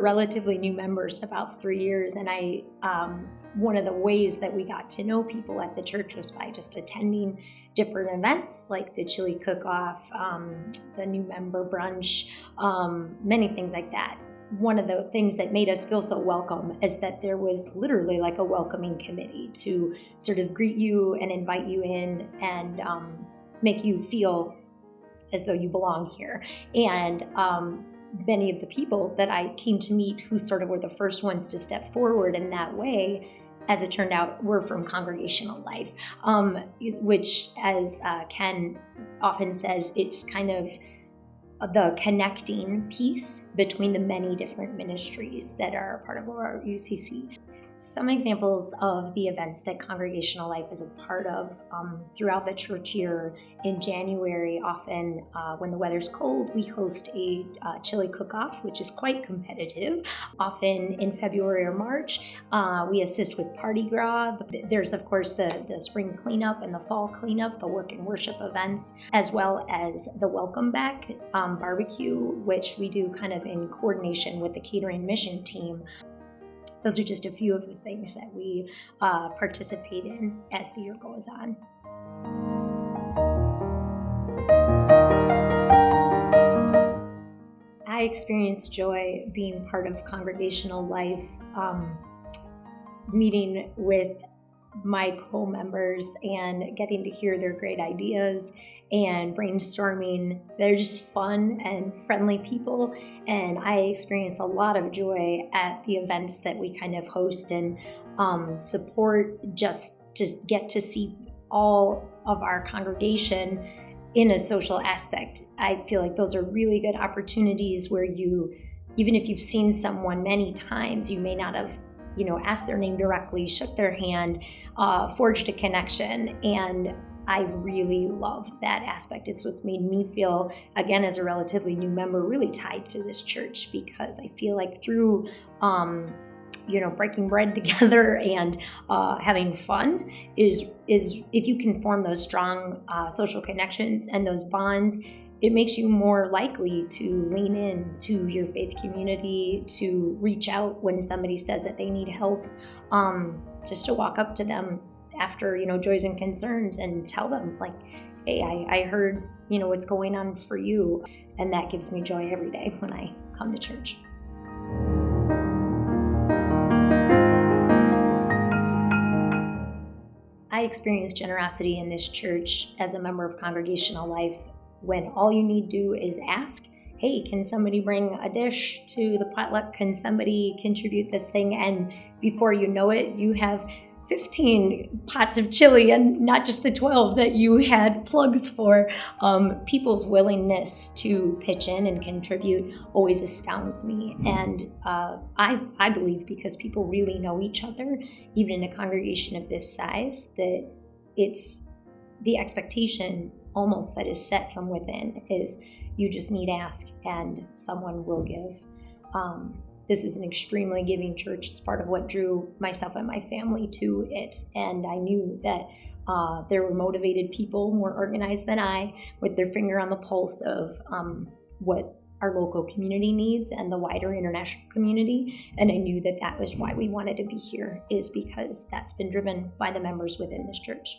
relatively new members, about 3 years, and one of the ways that we got to know people at the church was by just attending different events like the chili cook-off, the new member brunch, many things like that. One of the things that made us feel so welcome is that there was literally like a welcoming committee to sort of greet you and invite you in and make you feel as though you belong here. And many of the people that I came to meet who sort of were the first ones to step forward in that way, as it turned out, were from Congregational Life, which, as Ken often says, it's kind of the connecting piece between the many different ministries that are part of our UCC. Some examples of the events that Congregational Life is a part of throughout the church year. In January, often when the weather's cold, we host a chili cook-off, which is quite competitive. Often in February or March, we assist with party gras. There's, of course, the spring cleanup and the fall cleanup, the work and worship events, as well as the welcome back barbecue, which we do kind of in coordination with the catering mission team. Those are just a few of the things that we participate in as the year goes on. I experienced joy being part of Congregational Life, meeting with my co-members and getting to hear their great ideas and brainstorming. They're just fun and friendly people, and I experience a lot of joy at the events that we kind of host and support, just to get to see all of our congregation in a social aspect. I feel like those are really good opportunities where you, even if you've seen someone many times, you may not have asked their name directly, shook their hand, forged a connection. And I really love that aspect. It's what's made me feel, again, as a relatively new member, really tied to this church, because I feel like through, breaking bread together and having fun is if you can form those strong social connections and those bonds, it makes you more likely to lean in to your faith community, to reach out when somebody says that they need help, just to walk up to them after, joys and concerns and tell them, like, hey, I heard, what's going on for you. And that gives me joy every day when I come to church. I experienced generosity in this church as a member of Congregational Life when all you need to do is ask, hey, can somebody bring a dish to the potluck? Can somebody contribute this thing? And before you know it, you have 15 pots of chili and not just the 12 that you had plugs for. People's willingness to pitch in and contribute always astounds me. And I believe because people really know each other, even in a congregation of this size, that it's the expectation almost that is set from within is you just need to ask and someone will give. This is an extremely giving church. It's part of what drew myself and my family to it. And I knew that there were motivated people, more organized than I, with their finger on the pulse of what our local community needs and the wider international community. And I knew that that was why we wanted to be here, is because that's been driven by the members within this church.